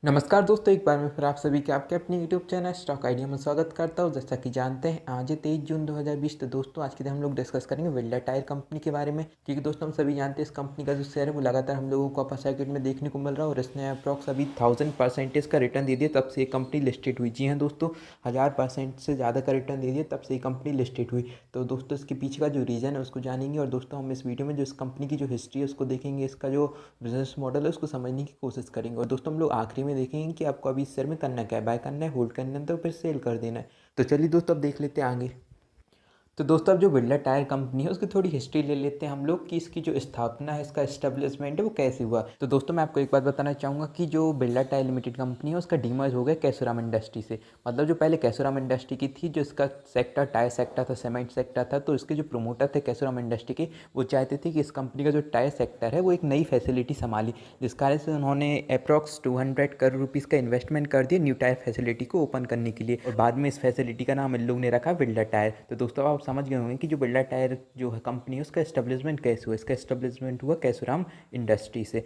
नमस्कार दोस्तों, एक बार मैं फिर आप सभी के आपके अपने यूट्यूब चैनल स्टॉक आइडिया में स्वागत करता हूं। जैसा कि जानते हैं आज है 23 जून 2020। तो दोस्तों आज के दिन हम लोग डिस्कस करेंगे बिल्डर टायर कंपनी के बारे में, क्योंकि दोस्तों हम सभी जानते हैं इस कंपनी का जो शेयर है वो लगातार हम लोगों को अपर सर्किट में देखने को मिल रहा है और इसने अप्रॉक्स अभी 1000% का रिटर्न दे दिया तब से ये कंपनी लिस्टेड हुई। जी हाँ दोस्तों, 1000% से ज़्यादा का रिटर्न दे दिया तब से ये कंपनी लिस्टेड हुई। तो दोस्तों इसके पीछे का जो रीज़न है उसको जानेंगे और दोस्तों हम इस वीडियो में जो इस कंपनी की जो हिस्ट्री है उसको देखेंगे, इसका जो बिजनेस मॉडल है उसको समझने की कोशिश करेंगे। और दोस्तों हम लोग आखिरी में देखेंगे कि आपको अभी इस शेयर में करना क्या है, बाय करना है, होल्ड करना है तो फिर सेल कर देना है। तो चलिए दोस्तों अब देख लेते हैं आगे। तो दोस्तों अब जो बिरला टायर कंपनी है उसकी थोड़ी हिस्ट्री ले लेते हैं हम लोग कि इसकी जो स्थापना है, इसका एस्टेब्लिशमेंट है वो कैसे हुआ। तो दोस्तों मैं आपको एक बात बताना चाहूँगा कि जो बिरला टायर लिमिटेड कंपनी है उसका डीमर्ज हो गया कैसोराम इंडस्ट्री से। मतलब जो पहले कैसोराम इंडस्ट्री की थी, जो इसका सेक्टर टायर सेक्टर था, सीमेंट सेक्टर था, तो इसके जो प्रोमोटर थे कैसोराम इंडस्ट्री के, वो चाहते थे कि इस कंपनी का जो टायर सेक्टर है वो एक नई फैसिलिटी संभाली, जिस कारण से उन्होंने अप्रॉक्स 200 करोड़ रुपीज़ का इन्वेस्टमेंट कर दिया न्यू टायर फैसिलिटी को ओपन करने के लिए। और बाद में इस फैसिलिटी का नाम इन लोग ने रखा बिरला टायर। तो दोस्तों आप समझ गए होंगे कि जो बिरला टायर जो है कंपनी है उसका एस्टेब्लिशमेंट कैसे हुआ। इसका एस्टेब्लिशमेंट हुआ कैसोराम इंडस्ट्री से।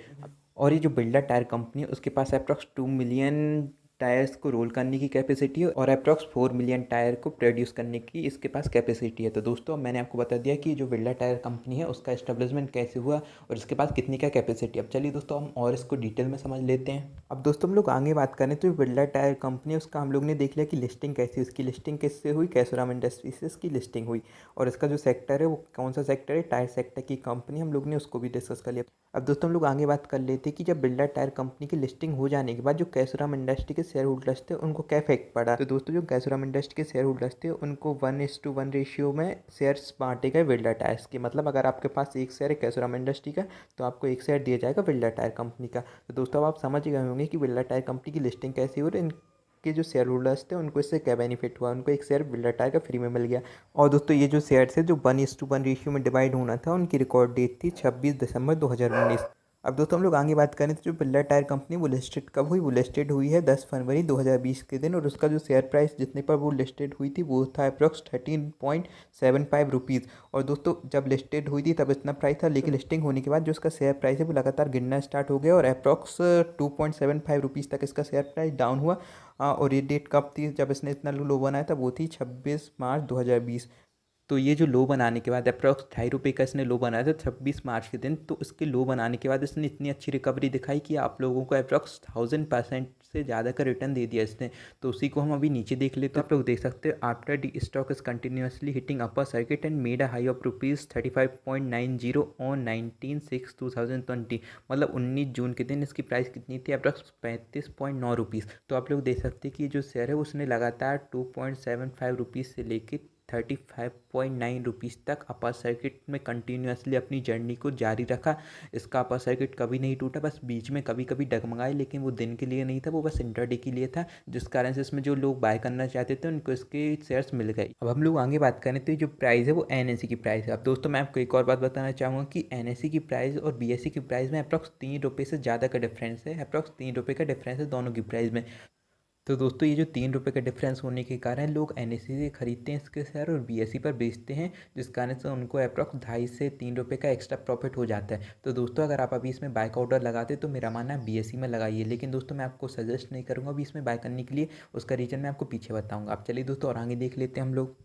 और ये जो बिरला टायर कंपनी है उसके पास अप्रॉक्स 2 मिलियन टायर्स को रोल करने की कैपेसिटी है और अप्रॉक्स 4 मिलियन टायर को प्रोड्यूस करने की इसके पास कैपेसिटी है। तो दोस्तों मैंने आपको बता दिया कि जो बिरला टायर कंपनी है उसका एस्टेब्लिशमेंट कैसे हुआ और इसके पास कितनी क्या कैपेसिटी। अब चलिए दोस्तों हम और इसको डिटेल में समझ लेते हैं। अब दोस्तों हम लोग आगे बात करें तो बिरला टायर कंपनी है उसका हम लोग ने देख लिया कि लिस्टिंग कैसी, उसकी लिस्टिंग किससे हुई, कैसोराम इंडस्ट्री से इसकी लिस्टिंग हुई। और इसका जो सेक्टर है वो कौन सा सेक्टर है, टायर सेक्टर की कंपनी, हम लोग ने उसको भी डिस्कस कर लिया। अब दोस्तों हम लोग आगे बात कर लेते हैं कि जब बिरला टायर कंपनी की लिस्टिंग हो जाने के बाद जो कैसोराम इंडस्ट्री के शेयर होल्डर्स थे उनको क्या इफेक्ट पड़ा। तो दोस्तों जो कैसोराम इंडस्ट्री के शेयर होल्डर्स थे उनको 1:1 रेशियो में शेयर्स बांटे गए बिरला टायर्स के। मतलब अगर आपके पास एक शेयर है कैसोराम इंडस्ट्री का तो आपको एक शेयर दिया जाएगा बिरला टायर कंपनी का। तो दोस्तों अब आप समझ गए होंगे कि बिरला टायर कंपनी की लिस्टिंग कैसी हो रही, के जो शेयर होल्डर्स थे उनको इससे क्या बेनिफिट हुआ, उनको एक शेयर बिरला टायर का फ्री में मिल गया। और दोस्तों ये जो शेयर्स है जो 1:1 रेशियो में डिवाइड होना था उनकी रिकॉर्ड डेट थी 26 दिसंबर 2019। अब दोस्तों हम लोग आगे बात करें तो जो बिरला टायर कंपनी वो लिस्टेड कब हुई, वो लिस्टेड हुई है 10 फरवरी 2020 के दिन। और उसका जो शेयर प्राइस जितने पर वो लिस्टेड हुई थी वो था अप्रॉक्स 13.75 रुपीज़। और दोस्तों जब लिस्टेड हुई थी तब इतना प्राइस था, लेकिन लिस्टिंग होने के बाद जो इसका शेयर प्राइस है वो लगातार गिरना स्टार्ट हो गया और अप्रॉक्स 2.75 रुपीज़ तक इसका शेयर प्राइस डाउन हुआ। और ये डेट कब थी जब इसने इतना लो बनाया था, वो थी 26 मार्च 2020। तो ये जो लो बनाने के बाद अप्रॉक्स ₹2.5 का इसने लो बनाया था 26 मार्च के दिन। तो इसके लो बनाने के बाद इसने इतनी अच्छी रिकवरी दिखाई कि आप लोगों को अप्रॉक्स 1000% से ज़्यादा का रिटर्न दे दिया इसने। तो उसी को हम अभी नीचे देख लेते हैं। आप लोग देख सकते हो after the stock is continuously hitting upper circuit and made a high of ₹35.90 on 19/6/2020। मतलब 19 जून के दिन इसकी प्राइस कितनी थी, अप्रॉक्स 35.9 रुपीज़। तो आप लोग देख सकते हैं कि जो शेयर है उसने लगातार 2.75 रुपीज़ से लेकर 35.9 रुपीज़ तक अपर सर्किट में कंटिन्यूसली अपनी जर्नी को जारी रखा। इसका अपर सर्किट कभी नहीं टूटा, बस बीच में कभी कभी डगमगाए, लेकिन वो दिन के लिए नहीं था, वो बस इंटरडे के लिए था, जिस कारण से इसमें जो लोग बाय करना चाहते थे उनको इसके शेयर्स मिल गए। अब हम लोग आगे बात करें तो ये जो प्राइस है वो एनएससी की प्राइस है। अब दोस्तों मैं आपको एक और बात बताना चाहूँगा कि एनएससी की प्राइस और बीएससी की प्राइस में अप्रॉक्स ₹3 से ज़्यादा का डिफरेंस है। अप्रॉक्स ₹3 का डिफरेंस है दोनों की प्राइस में। तो दोस्तों ये जो ₹3 का डिफरेंस होने के कारण लोग एनएससी से खरीदते हैं इसके शेयर और बीएससी पर बेचते हैं, जिस कारण से उनको अप्रॉक्स 2.5 से ₹3 का एक्स्ट्रा प्रॉफिट हो जाता है। तो दोस्तों अगर आप अभी इसमें बाय का ऑर्डर लगाते तो मेरा मानना है बीएससी में लगाइए, लेकिन दोस्तों मैं आपको सजेस्ट नहीं करूँगा अभी इसमें बाय करने के लिए। उसका रीज़न मैं आपको पीछे बताऊँगा। आप चलिए दोस्तों और आगे देख लेते हैं हम लोग।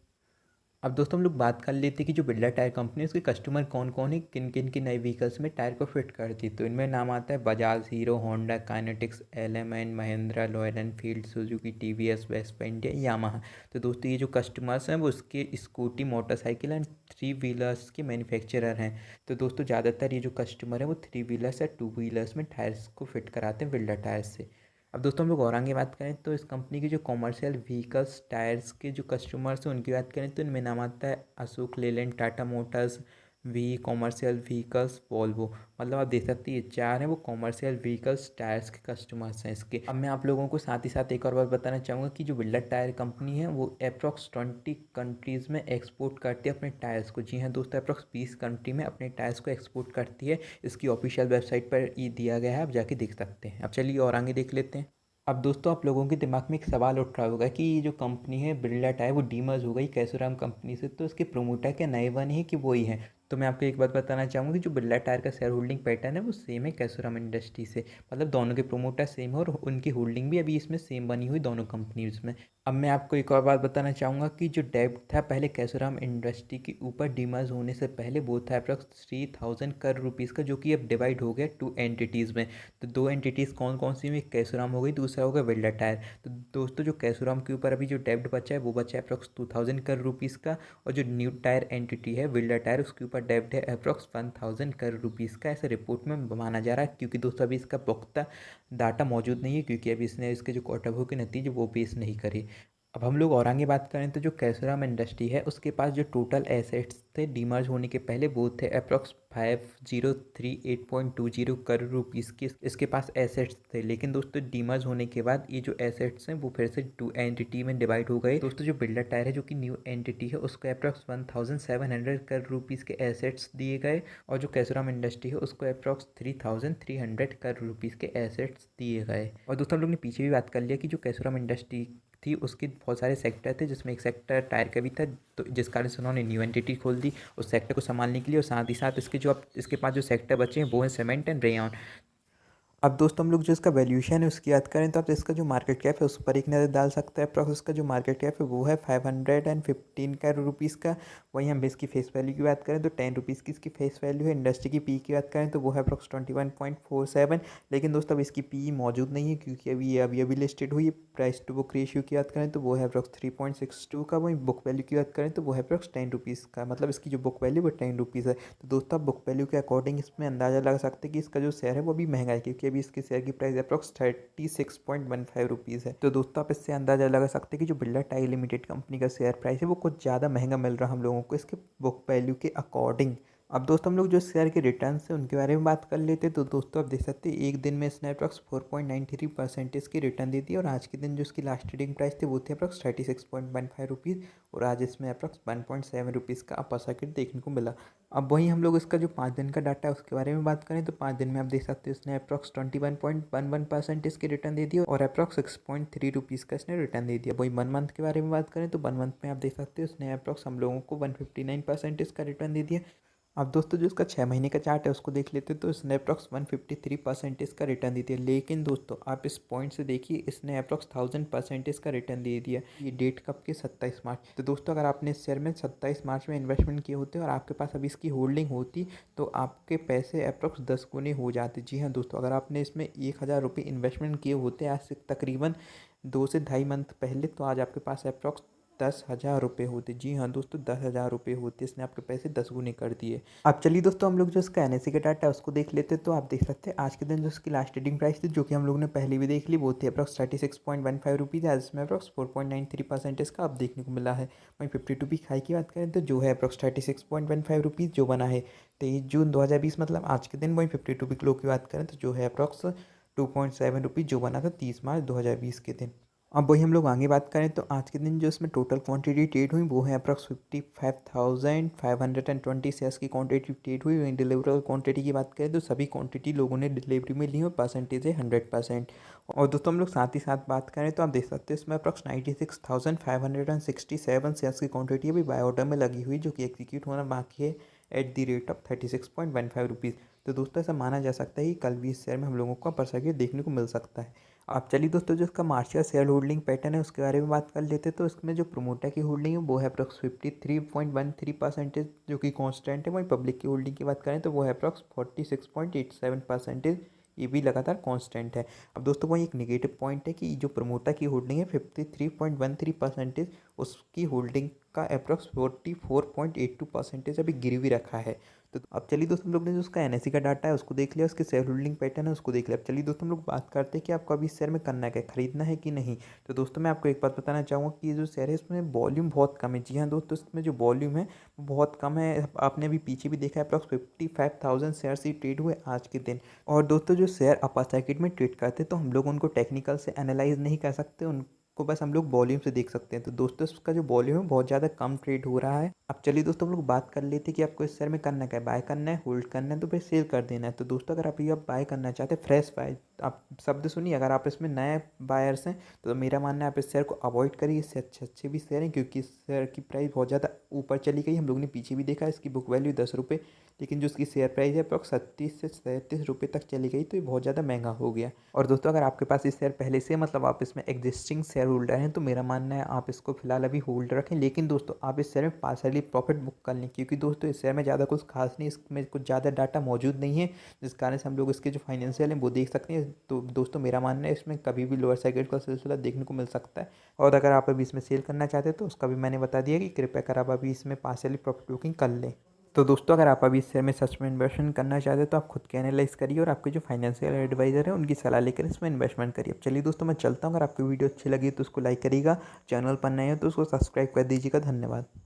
अब दोस्तों हम लोग बात कर लेते हैं कि जो बिरला टायर कंपनी है उसके कस्टमर कौन कौन है, किन किन की नई व्हीकल्स में टायर को फिट करती है। तो इनमें नाम आता है Bajaj, hero, Honda, kinetics, LMN, Mahindra, royal Enfield, Suzuki, TVS, Vespa India, Yamaha. तो दोस्तों ये जो कस्टमर्स हैं वो उसके scooty, motorcycle and three wheelers के मैन्युफैक्चरर हैं। तो दोस्तों ज़्यादातर ये जो कस्टमर है वो थ्री व्हीलर्स या टू व्हीलर्स में टायर्स को फिट कराते हैं बिरला टायर्स से। अब दोस्तों हम लोग और आगे बात करें तो इस कंपनी की जो कॉमर्शियल व्हीकल्स टायर्स के जो कस्टमर्स हैं उनकी बात करें तो इनमें नाम आता है Ashok Leyland, Tata motors, V commercial vehicles, Volvo. मतलब आप देख सकते हैं ये चार हैं वो कॉमर्शियल व्हीकल्स टायर्स के कस्टमर्स हैं इसके। अब मैं आप लोगों को साथ ही साथ एक और बात बताना चाहूँगा कि जो बिरला टायर कंपनी है वो अप्रॉक्स 20 कंट्रीज़ में एक्सपोर्ट करती है अपने टायर्स को। जी हाँ दोस्तों, अप्रॉक्स 20 कंट्री में अपने टायर्स को एक्सपोर्ट करती है। इसकी ऑफिशियल वेबसाइट पर ये दिया गया है, आप जाके देख सकते हैं। अब चलिए और आगे देख लेते हैं। अब दोस्तों आप लोगों के दिमाग में एक सवाल उठ रहा होगा कि ये जो कंपनी है बिरला टायर वो डीमर्ज हो गई कैसोराम कंपनी से, तो इसके प्रोमोटर क्या नए बने हैं कि वही हैं। तो मैं आपको एक बात बताना चाहूँगा कि जो बिरला टायर का शेयर होल्डिंग पैटर्न है वो सेम है कैसोराम इंडस्ट्री से, मतलब दोनों के प्रोमोटर सेम है और उनकी होल्डिंग भी अभी इसमें सेम बनी हुई दोनों कंपनीज में। अब मैं आपको एक और बात बताना चाहूँगा कि जो डेब्ट था पहले कैसोराम इंडस्ट्री के ऊपर डीमर्ज होने से पहले वो था अप्रॉक्स 3000 करोड़ रुपीज़ का, जो कि अब डिवाइड हो गया 2 एंटिटीज़ में। तो 2 एंटिटीज़ कौन कौन सी हुई, एक कैसोराम हो गई, दूसरा होगा बिरला टायर। तो दोस्तों जो कैसोराम के ऊपर अभी जो डेब्ट बचा है वो बचा है अप्रॉक्स 2000 करोड़ रुपीज़ का, और जो न्यू टायर एंटिटी है बिरला टायर उसके ऊपर डेब्ट है अप्रॉक्स 1000 करोड़ रुपीज़ का, ऐसे रिपोर्ट में माना जा रहा है। क्योंकि दोस्तों अभी इसका पुख्ता डाटा मौजूद नहीं है, क्योंकि अभी इसने इसके जो क्वार्टर फोर के नतीजे वो पेश नहीं करे। अब हम लोग और आगे बात करें तो जो कैसोराम इंडस्ट्री है उसके पास जो टोटल एसेट्स थे डीमर्ज होने के पहले वो थे अप्रॉक्स 5038.20 करोड़ रुपीज़ के इसके पास एसेट्स थे। लेकिन दोस्तों डीमर्ज होने के बाद ये जो एसेट्स हैं वो फिर से 2 एंटिटी में डिवाइड हो गए। दोस्तों जो बिरला टायर है जो कि न्यू एंटिटी है उसको अप्रॉक्स 1700 करोड़ रुपीज़ के एसेट्स दिए गए, और जो कैसोराम इंडस्ट्री है उसको अप्रॉक्स 3300 करोड़ रुपीज़ के एसेट्स दिए गए। और दोस्तों हम लोग ने पीछे भी बात कर लिया कि जो कैसोराम इंडस्ट्री थी उसके बहुत सारे सेक्टर थे, जिसमें एक सेक्टर टायर का भी था, तो जिस कारण से उन्होंने न्यू एंटिटी खोल दी उस सेक्टर को संभालने के लिए। और साथ ही साथ इसके जो अब इसके पास जो सेक्टर बचे हैं वो हैं सीमेंट एंड रेयन। अब दोस्तों हम लोग जो इसका वैल्यूएशन है उसकी याद करें तो आप इसका जो मार्केट कैप है उस पर एक नज़र डाल सकते हैं। अप्रॉक्स इसका जो मार्केट कैप है वो है 515 करोड़ रुपीज़ का। वहीं हम इसकी फेस वैल्यू की बात करें तो 10 रुपीज़ की इसकी फेस वैल्यू है। इंडस्ट्री की पी की बात करें तो वो है अप्रॉक्स 21.47। लेकिन दोस्तों अब इसकी पी मौजूद नहीं है, क्योंकि अभी लिस्टेड हुई है। प्राइस टू बुक रेशियो की बात करें तो वो है अप्रॉक्स 3.62 का। वहीं बुक वैल्यू की बात करें तो वो है अप्रॉक्स 10 रुपीज़ का, मतलब इसकी जो बुक वैल्यू वो 10 रुपीज़ है। तो दोस्तों आप बुक वैल्यू के अकॉर्डिंग इसमें अंदाज़ा लगा सकते हैं कि इसका जो शेयर है वो अभी महंगा है, क्योंकि अभी इसके शेयर की प्राइस अप्रॉक्स 36.15 रुपीज़ है। तो दोस्तों आप इससे अंदाज़ा लगा सकते हैं कि जो बिरला टाई लिमिटेड कंपनी का शेयर प्राइस है वो कुछ ज़्यादा महंगा मिल रहा हम लोगों को इसके बुक वैल्यू के अकॉर्डिंग। अब दोस्तों हम लोग जो शेयर के रिटर्न है उनके बारे में बात कर लेते हैं। तो दोस्तों आप देख सकते हैं एक दिन में इसने अप्रॉक्स 4.93% की रिटर्न दी थी, और आज के दिन जो इसकी लास्ट ट्रेडिंग प्राइस थी वो थी अप्रॉक्स 36.15 रुपीज़, और आज इसमें अप्रॉक्स 1.7 रुपीज़ का अपर सर्किट देखने को मिला। अब वहीं हम लोग इसका जो 5 दिन का डाटा है उसके बारे में बात करें तो 5 दिन में आप देख सकते हैं इसने अप्रॉक्स 21.11% इसकी रिटर्न दे दी, और अप्रॉक्स 6.3 रुपीज़ का इसने रिटर्न दे दिया। वहीं 1 मंथ के बारे में बात करें तो 1 मंथ में आप देख सकते हैं उसने अप्रॉक्स हम लोगों को 159% इसका रिटर्न दे दिया। अब दोस्तों जो इसका 6 महीने का चार्ट है उसको देख लेते हैं तो इसने अप्रॉक्स 153% इसका रिटर्न दे दिया। लेकिन दोस्तों आप इस पॉइंट से देखिए इसने अप्रॉक्स 1000% इसका रिटर्न दे दिया। ये डेट कब की, 27 मार्च। तो दोस्तों अगर आपने इस शेयर में 27 मार्च में इन्वेस्टमेंट किए होते और आपके पास अभी इसकी होल्डिंग होती तो आपके पैसे अप्रॉक्स 10 गुने हो जाते। जी हाँ दोस्तों, अगर आपने इसमें 1000 रुपये इन्वेस्टमेंट किए होते आज से तकरीबन 2 से ढाई मंथ पहले, तो आज आपके पास अप्रॉक्स 10,000 रुपये होते। जी हाँ दोस्तों, 10,000 रुपये होते। इसने आपके पैसे 10 गुने कर दिए। अब चलिए दोस्तों हम लोग जो इसका एनएससी का डाटा है उसको देख लेते हैं। तो आप देख सकते हैं आज के दिन जो इसकी लास्ट ट्रेडिंग प्राइस थी, जो कि हम लोग ने पहले भी देख ली, वो थी अप्रॉक्स 36.15 रुपीज़। आज इसमें अप्रॉक्स 4.93% इसका अब देखने को मिला है। वहीं 52 वीक हाई की बात करें तो जो है अप्रॉक्स 36.15 रुपीज़ जो बना है 23 जून 2020, मतलब आज के दिन। वहीं 52 वीक लो की बात करें तो जो है अप्रॉक्स 2.7 रुपीज़ जो बना था 30 मार्च 2020 के दिन। अब वही हम लोग आगे बात करें तो आज के दिन जो इसमें टोटल क्वांटिटी ट्रेड हुई वो है अप्रॉक्स 55,520 शेयर्स की क्वांटिटी ट्रेड हुई। वहीं डिलीवरेबल क्वांटिटी की बात करें तो सभी क्वांटिटी लोगों ने डिलीवरी में ली, और परसेंटेज है 100%। और दोस्तों हम लोग साथ ही साथ बात करें तो आप देख सकते हैं इसमें अप्रॉक्स 96,567 शेयर्स की क्वांटिटी अभी बाय ऑर्डर में लगी हुई, जो कि एग्जीक्यूट होना बाकी है at the rate of 36.15 rupees. तो दोस्तों ऐसा माना जा सकता है कि कल भी इस शेयर में हम लोगों को अपर सर्किट देखने को मिल सकता है। आप चलिए दोस्तों जो इसका मार्च शेयर होल्डिंग पैटर्न है उसके बारे में बात कर लेते हैं। तो इसमें जो प्रोमोटर की होल्डिंग है वो है अप्रॉक्स 53.13%, जो कि कांस्टेंट है। वहीं पब्लिक की होल्डिंग की बात करें तो वो है अप्रॉक्स 46.87%, ये भी लगातार कांस्टेंट है। अब दोस्तों वही एक नेगेटिव पॉइंट है कि जो प्रमोटर की होल्डिंग है 53.13%, उसकी होल्डिंग का अप्रॉक्स 44.82% अभी गिरवी रखा है। तो अब चलिए दोस्तों हम लोग ने जो उसका एनएससी का डाटा है उसको देख लिया, उसके शेयर होल्डिंग पैटर्न है उसको देख लिया। अब चलिए दोस्तों हम लोग बात करते हैं कि आपको अभी इस शेयर में करना क्या है, खरीदना है कि नहीं। तो दोस्तों मैं आपको एक बात बताना चाहूँगा कि ये जो शेयर है इसमें वॉल्यूम बहुत कम है। जी हाँ दोस्तों, इसमें जो वॉल्यूम है वो बहुत कम है। आपने अभी पीछे भी देखा है अप्रॉक्स 55,000 शेयर्स ही ट्रेड हुए आज के दिन। और दोस्तों जो शेयर अपर सर्किट में ट्रेड करते हैं तो हम लोग उनको टेक्निकल से एनालाइज नहीं कर सकते, उनको बस हम लोग वॉल्यूम से देख सकते हैं। तो दोस्तों इसका जो वॉल्यूम है बहुत ज़्यादा कम ट्रेड हो रहा है। अब चलिए दोस्तों हम लोग बात कर लेते हैं कि आपको इस शेयर में करना क्या है, बाय करना है, होल्ड करना है, तो फिर सेल कर देना है। तो दोस्तों अगर आप ये बाय करना चाहते हैं, फ्रेश बाय, आप शब्द सुनिए, अगर आप इसमें नए बायर्स हैं तो मेरा मानना है आप इस शेयर को अवॉइड करिए। इससे अच्छे अच्छे भी शेयर हैं, क्योंकि इस शेयर की प्राइस बहुत ज़्यादा ऊपर चली गई। हम लोगों ने पीछे भी देखा, इसकी बुक वैल्यू 10 रुपये, लेकिन जो इसकी शेयर प्राइस है अप्रॉक्स 36 से 37 रुपये तक चली गई, तो ये बहुत ज़्यादा महंगा हो गया। और दोस्तों अगर आपके पास ये शेयर पहले से मतलब आप इसमें एग्जिस्टिंग शेयर होल्डर हैं, तो मेरा मानना है आप इसको फिलहाल अभी होल्ड रखें। लेकिन दोस्तों आप इस शेयर में पार्सली प्रॉफिट बुक कर लें, क्योंकि दोस्तों इस शेयर में ज़्यादा कुछ खास नहीं, इसमें कुछ ज़्यादा डाटा मौजूद नहीं है, जिस कारण से हम लोग इसके जो फाइनेंशियल हैं वो देख सकते हैं। तो दोस्तों मेरा मानना है इसमें कभी भी लोअर साइकिल का सिलसिला देखने को मिल सकता है। और अगर आप अभी इसमें सेल करना चाहते हैं तो उसका भी मैंने बता दिया कि कृपया कर आप अभी इसमें पार्सली प्रॉफिट बुकिंग कर लें। तो दोस्तों अगर आप अभी इस शेयर में सच में इन्वेस्टमेंट करना चाहते हैं तो आप खुद के एनालाइज करिए और आपके जो फाइनेंशियल एडवाइजर है उनकी सलाह लेकर इसमें इन्वेस्टमेंट करिए। अब चलिए दोस्तों मैं चलता हूँ, अगर आपकी वीडियो अच्छी लगी तो उसको लाइक करिएगा, चैनल पर नए हो तो उसको सब्सक्राइब कर दीजिएगा। धन्यवाद।